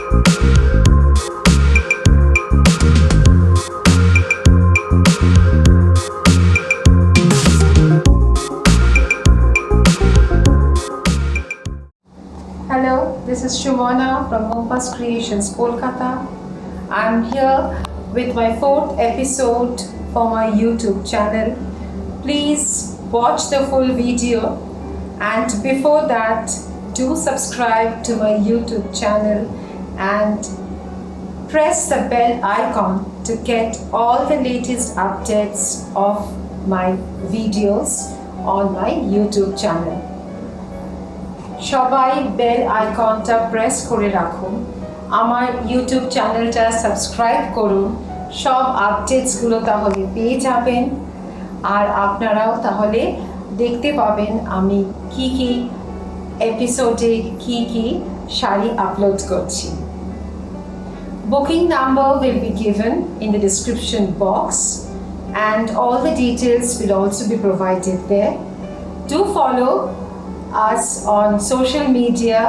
Hello, this is Shumona from Mopas Creations, Kolkata. I'm here with my 4th episode for my YouTube channel. Please watch the full video, and before that, do subscribe to my YouTube channel and press the bell icon to get all the latest updates of my videos on my YouTube channel. সবাই bell আইকনটা press করে রাখুন, আমার YouTube চ্যানেলটা subscribe করুন, সব আপডেটসগুলো তাহলে পেয়ে যাবেন, আর আপনারাও তাহলে দেখতে পাবেন আমি কি কি এপিসোডে কি শাড়ি আপলোড করছি। Booking number will be given in the description box and all the details will also be provided there. Do follow us on social media,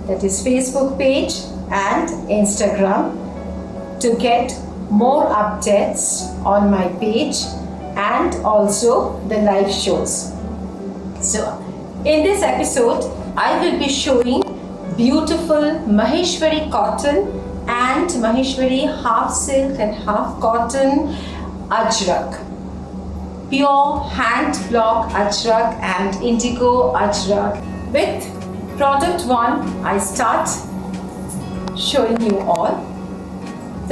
that is Facebook page and Instagram, to get more updates on my page and also the live shows. So in this episode I will be showing beautiful Maheshwari cotton and Maheshwari half silk and half cotton ajrak, pure hand block ajrak and indigo ajrak. With product 1 I start showing you all.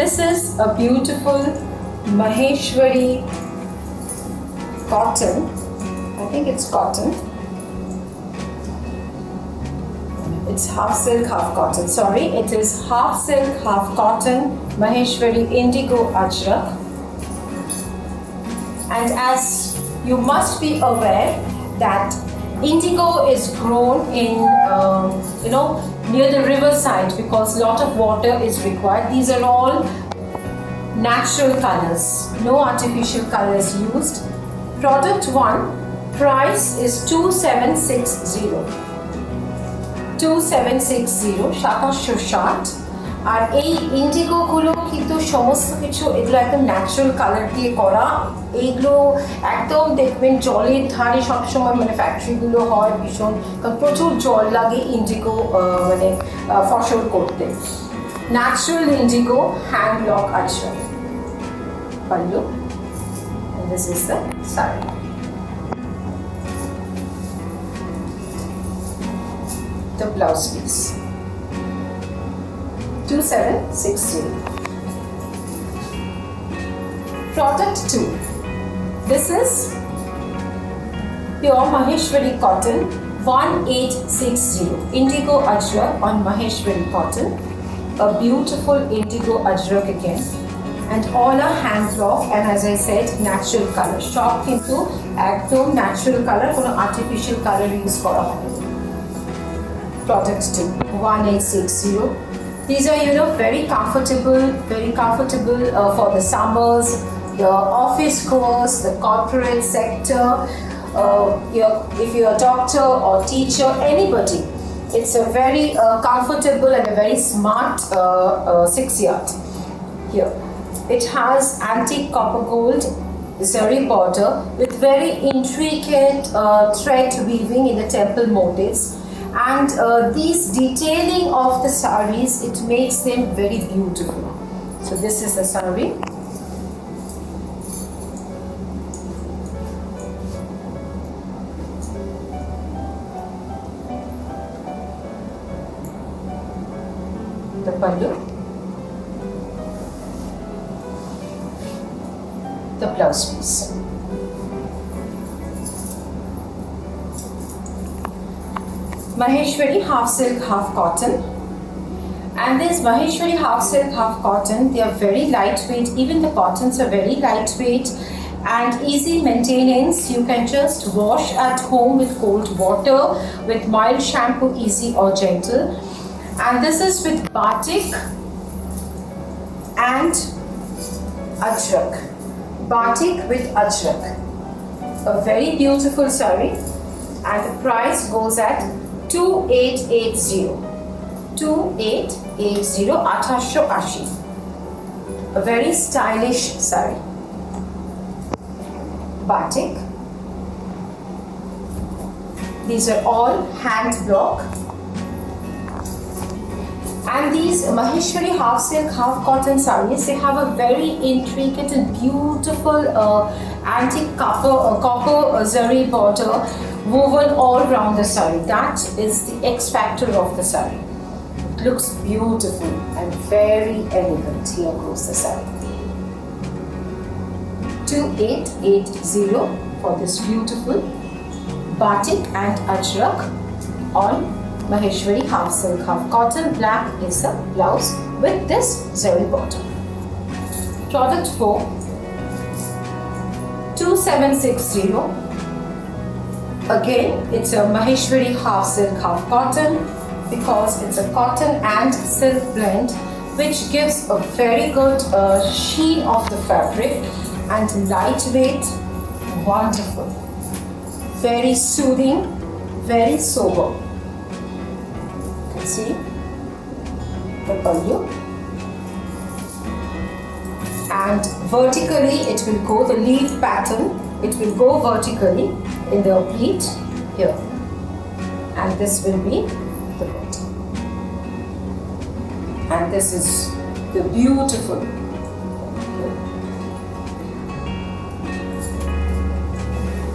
This is a beautiful Maheshwari cotton, I think it's cotton, it's half silk half cotton, sorry, it is half silk half cotton Maheshwari indigo ajrak. And as you must be aware that indigo is grown in near the riverside because lot of water is required. These are all natural colors, no artificial colors used. Product 1 price is 2760 2760 আর এই ইন্ডিগোগুলো কিন্তু সমস্ত কিছু এগুলো একদম natural colour দিয়ে করা। এইগুলো একদম দেখবেন জলের ধারে সবসময় মানে ফ্যাক্টরিগুলো হয় ভীষণ, কারণ প্রচুর জল লাগে ইন্ডিগো মানে ফসল করতে। ন্যাচারাল ইন্ডিগো হ্যান্ড ব্লক আছে pallu, and this is the saree. The blouse piece 2760. Product 2. This is pure Maheshwari cotton 1860 indigo ajrak on Maheshwari cotton, a beautiful indigo ajrak again, and all are hand block and as I said natural color. Shop kintu ekdom natural color, kono artificial color use kora hoy. Product 2 1860. These are very comfortable for the summers, the office goers, the corporate sector, if you're a doctor or teacher, anybody. It's a very comfortable and a very smart 6-yard. Here it has antique copper gold zari border with very intricate thread weaving in the temple motifs. And these detailing of the sarees, it makes them very beautiful. So this is the saree. The pallu, the blouse piece. Maheshwari half silk half cotton, and this Maheshwari half silk half cotton, they are very lightweight. Even the cottons are very lightweight and easy maintenance. You can just wash at home with cold water with mild shampoo, easy or gentle. And this is with batik and ajrak, batik with ajrak, a very beautiful saree, and the price goes at 2880. 2880 1880. A very stylish saree. Batik. These are all hand block. And these Maheshwari half silk, half cotton sarees, they have a very intricate and beautiful antique copper zari border woven all around the saree. That is the X factor of the saree. It looks beautiful and very elegant. Here goes the saree. 2880 for this beautiful batik and ajrak on Maheshwari half silk, half cotton. Black is the blouse with this zari border. Product 4, 2760. Again, it's a Maheshwari half silk, half cotton because it's a cotton and silk blend, which gives a very good sheen of the fabric and lightweight, wonderful, very soothing, very sober. See the pallu, and vertically it will go, the leaf pattern, it will go vertically in the pleat here, and this will be the bottom, and this is the beautiful.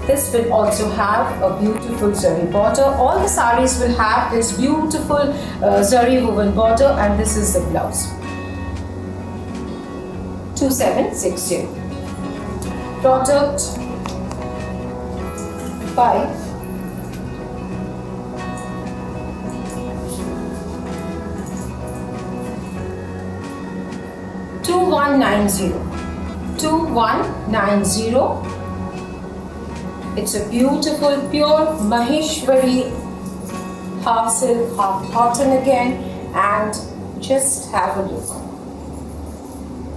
This will also have a beautiful zari border. All the sarees will have this beautiful zari woven border, and this is the blouse. 2760. Product 5. 2190. 2190. It's a beautiful pure Maheshwari half silk, half cotton again, and just have a look.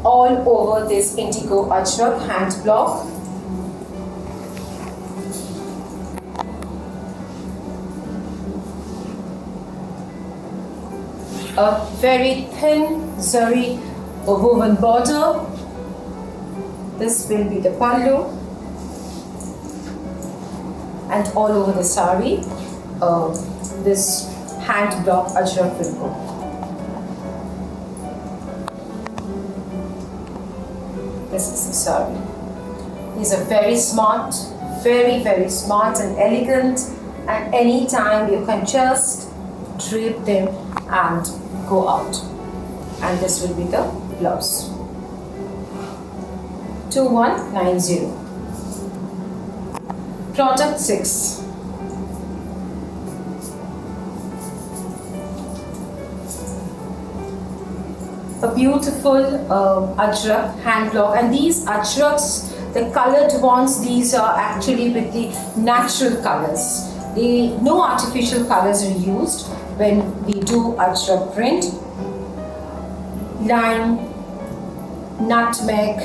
All over this indigo ajrak hand block. A very thin zari woven border. This will be the pallu. And all over the saree, this hand block ajrak will go. This is the saree. These are very smart, very smart and elegant, and anytime you can just drape them and go out. And this will be the blouse. 2190. Product 6. A beautiful ajrak hand block, and these ajraks, the colored ones, these are actually with the natural colors. No artificial colors are used when we do ajrak print. Lime, nutmeg,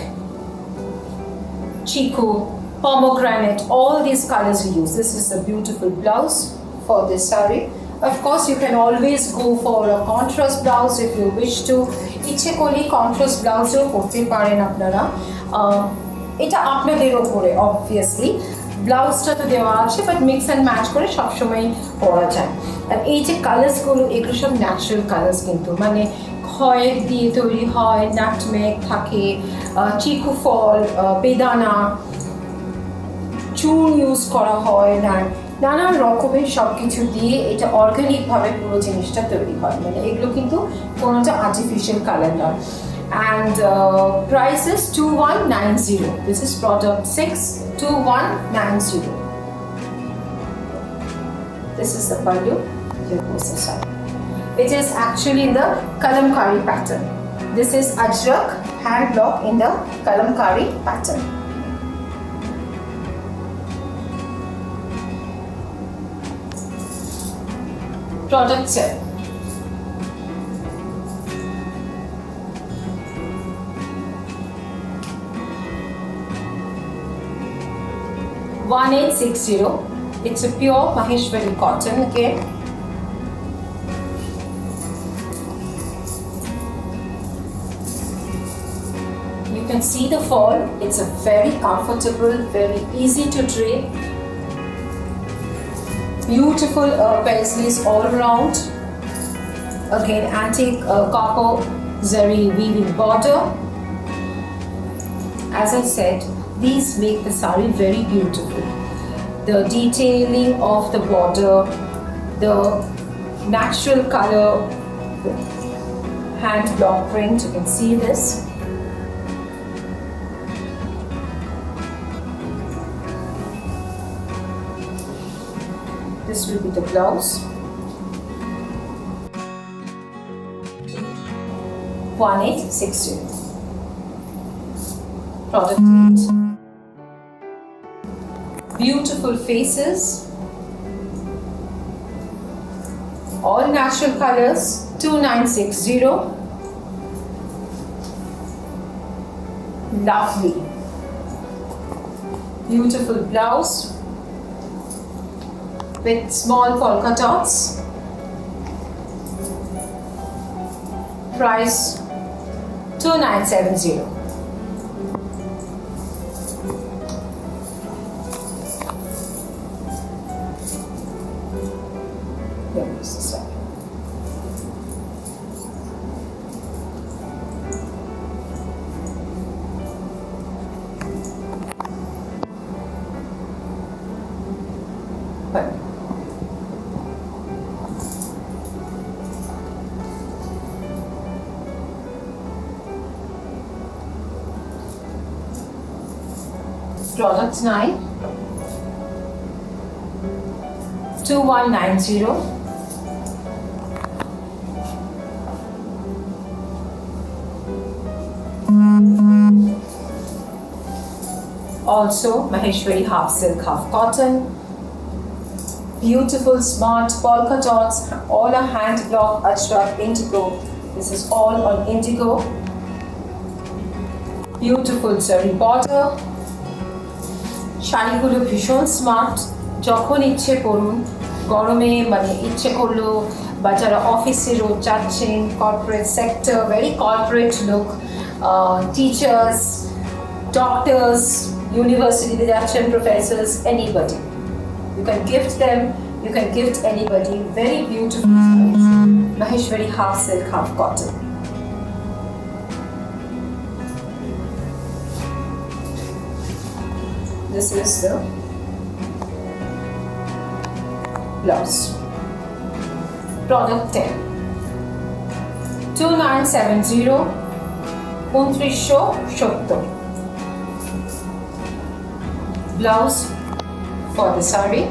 chiku, pomegranate, all these colors are used. This is a beautiful blouse for this saree. Of course, you can always go for a contrast blouse if you wish to. ইচ্ছে করলে contrast ব্লাউজও করতে পারেন আপনারা, এটা আপনাদের ওপরে obviously. ব্লাউজটা তো দেওয়া আছে, বাট মিক্স অ্যান্ড ম্যাচ করে সবসময় পরা যায়। আর এই যে কালার্সগুলো, এগুলো সব ন্যাচারাল কালার্স, কিন্তু মানে খয়ের দিয়ে তৈরি হয়, নাটমেগ থাকে, চিকু ফল, বেদানা, চুন ইউজ করা হয়, নানান রকমের সব কিছু দিয়ে এটা অর্গানিকভাবে পুরো জিনিসটা তৈরি হয়। মানে এগুলো কিন্তু কোনোটা আর্টিফিশিয়াল কালার নয়। And price is 2190. This is product 6, 2190. This is the pallu. Here goes the side. It is actually in the kalamkari pattern. This is ajrak hand block in the kalamkari pattern. Product 7. $1860. It's a pure Maheshwari cotton again. can see the fall. It's a very comfortable, very easy to drape. Beautiful paisleys all around. Again, antique copper zari weaving border. As I said, these make the sari very beautiful. The detailing of the border, the natural color, hand block print, you can see this. This will be the blouse. 1860. Product 8. Beautiful faces. All natural colors. 2960. Lovely. Beautiful blouse with small polka dots. Price 2970. Here is the side. Product 9. 2190. Also Maheshwari half silk, half cotton. Beautiful smart polka dots, all are hand block Ajrak indigo. This is all on indigo. Beautiful zari border. শাড়িগুলো ভীষণ smart, যখন ইচ্ছে পরুন, গরমে মানে ইচ্ছে করলো, বা যারা অফিসে রোজ যাচ্ছেন, corporate sector, very corporate look, teachers, doctors, ইউনিভার্সিটিতে যাচ্ছেন, Professor's, anybody, you can gift them, you can gift anybody. Very beautiful Maheshwari half silk, half cotton. This is the blouse. Product 10. 2970. 2970. Blouse for the sari.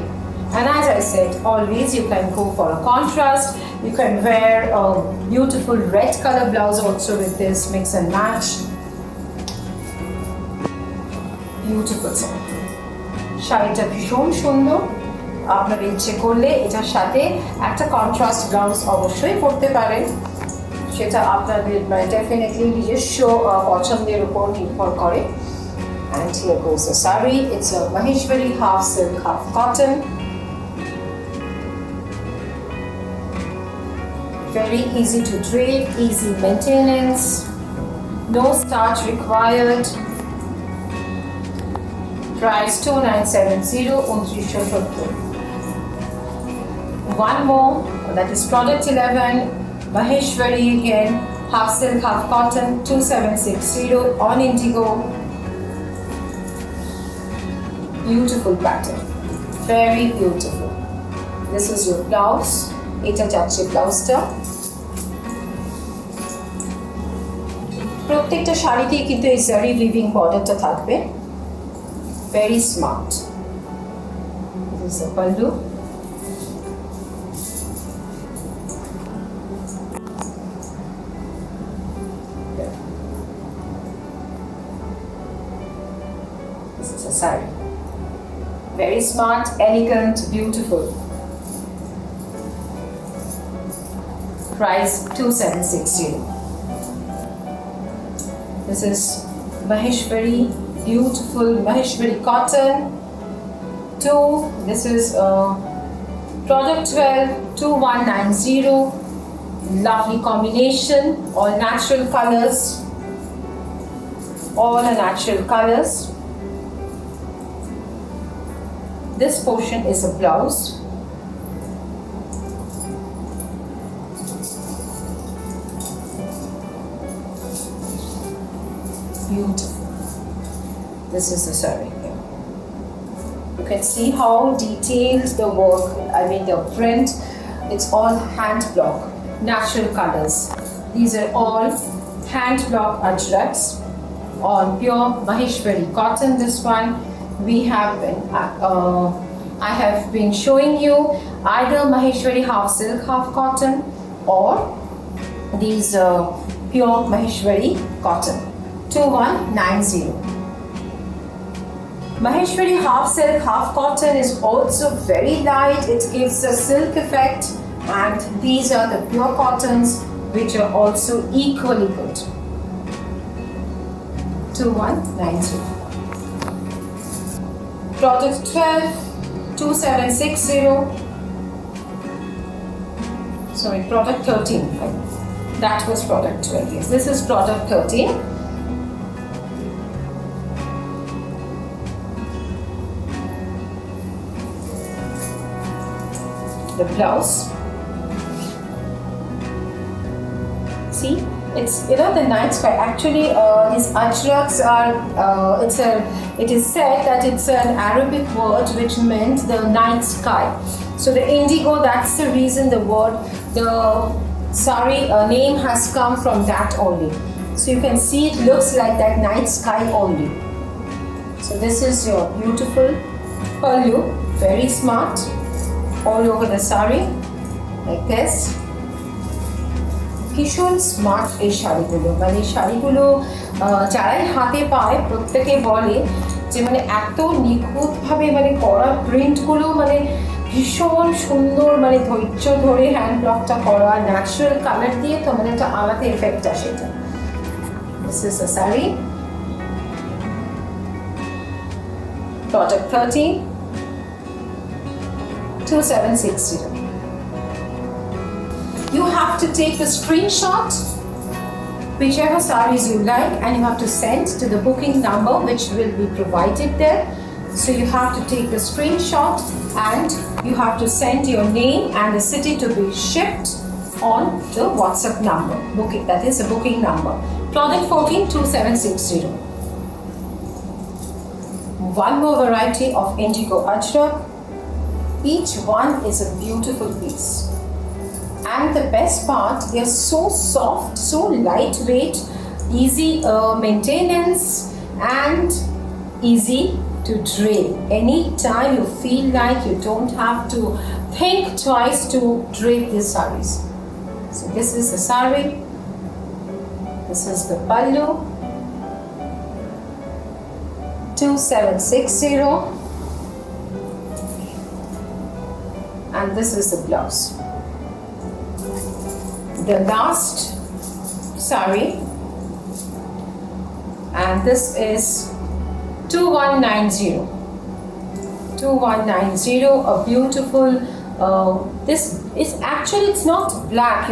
And as I said, always you can go for a contrast. You can wear a beautiful red color blouse also with this, mix and match. Beautiful sari. শাড়িটা ভীষণ সুন্দর, আপনার ইচ্ছে করলে এটার সাথে একটা contrast blouse অবশ্যই পরতে পারেন, সেটা আপনাদের ডেফিনেটলি নিজস্ব পছন্দের উপর নির্ভর করে। And here goes the sari. It's a Maheshwari half silk, half cotton. Very easy to drape, easy maintenance, no starch required. Price 2970. 2970. One more, that is product 11. Maheshwari again, half silk, half cotton, 2760 on indigo. Beautiful pattern, very beautiful. This is your blouse. এটা যাচ্ছে ব্লাউজটা। প্রত্যেকটা শাড়িতেই কিন্তু এই জারি weaving বর্ডারটা থাকবে। Very smart. This is the pallu. This is a sari. Very smart, elegant, beautiful. Price 2760. This is Maheshwari, beautiful Maheshwari cotton. This is product 12, 2190. Lovely combination, all natural colors. all are natural colors. This portion is a blouse. Beautiful. This is the saree here. You can see how detailed the work, the print, it's all hand block, natural colors. These are all hand block ajraks on pure Maheshwari cotton. This one we have been, I have been showing you either Maheshwari half silk, half cotton, or these pure Maheshwari cotton. 2190. Maheshwari half silk, half cotton is also very light. It gives a silk effect, and these are the pure cottons, which are also equally good. 2190. Product 12, 2760. Sorry, product 13. That was product 12. Yes, this is product 13. The blouse. See, it's the night sky. Actually, these ajraks are. It is said that it's an Arabic word which meant the night sky. So the indigo. That's the reason the sari name has come from that only. So you can see it looks like that night sky only. So this is your beautiful pallu, very smart. All over the sari, like this. ভীষণ smart এই শাড়িগুলো, এই শাড়িগুলো যারাই হাতে পায় প্রত্যেকে বলে যে এত নিখুঁতভাবে করা প্রিন্টগুলো ভীষণ সুন্দর, ধৈর্য ধরে হ্যান্ড ব্লকটা করা, ন্যাচারাল কালার দিয়ে তো একটা আলাদা এফেক্ট আসে এটা। This is a saree. Product 13. 2760. You have to take a screenshot, whichever sarees you like, and you have to send to the booking number which will be provided there. So you have to take a screenshot and you have to send your name and the city to be shipped on the WhatsApp number. Booking, that is the booking number. Product 14, 2760. One more variety of indigo ajrak. Each one is a beautiful piece, and the best part, they are so soft, so lightweight, easy maintenance, and easy to drape. Anytime you feel like you don't have to think twice to drape these sarees. So this is the saree, this is the pallu, 2760. And this is the blouse. The last saree, and this is 2190. 2190, a beautiful. This is actually, it's not black,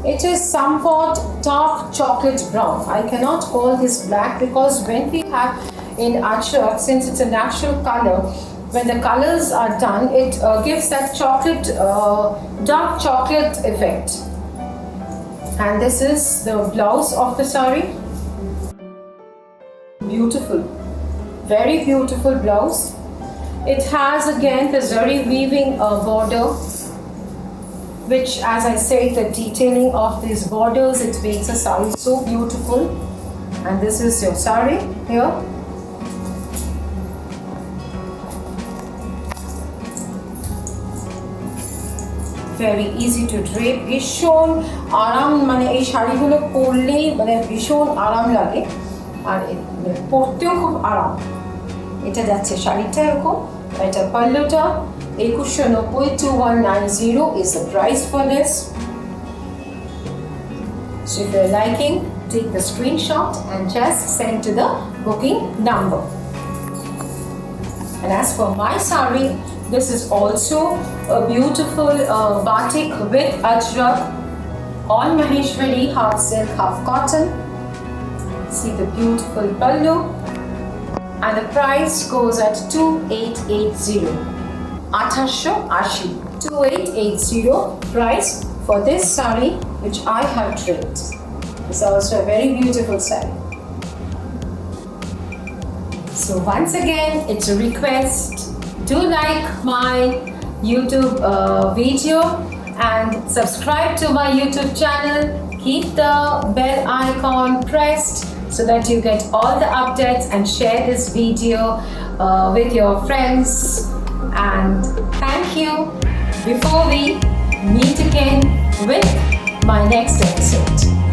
It is somewhat dark chocolate brown. I cannot call this black because when we have in ajrak, since it's a natural color, when the colors are done, it gives that chocolate, dark chocolate effect. And this is the blouse of the saree. Beautiful, very beautiful blouse. It has again the zari weaving border, which, as I said, the detailing of these borders, it makes a saree so beautiful. And this is your saree here. Very easy to drape, ভীষণ আরাম, এই শাড়িগুলো পরলেই ভীষণ আরাম লাগে, আর পরতেও খুব আরাম। এটা যাচ্ছে শাড়িটা এরকম, এটা পাল্লুটা 2190, 2190 is the price for this. So if you're liking, take the screenshot and just send to the booking number. And as for my saree, this is also a beautiful batik with ajrak on Maheshwari half silk, half cotton. See the beautiful pallu, and the price goes at 2880. 2880 price for this saree which I have trimmed. It's also a very beautiful saree. So once again, it's a request, do like my YouTube video and subscribe to my YouTube channel. Keep the bell icon pressed so that you get all the updates, and share this video with your friends. And thank you. Before we meet again with my next episode.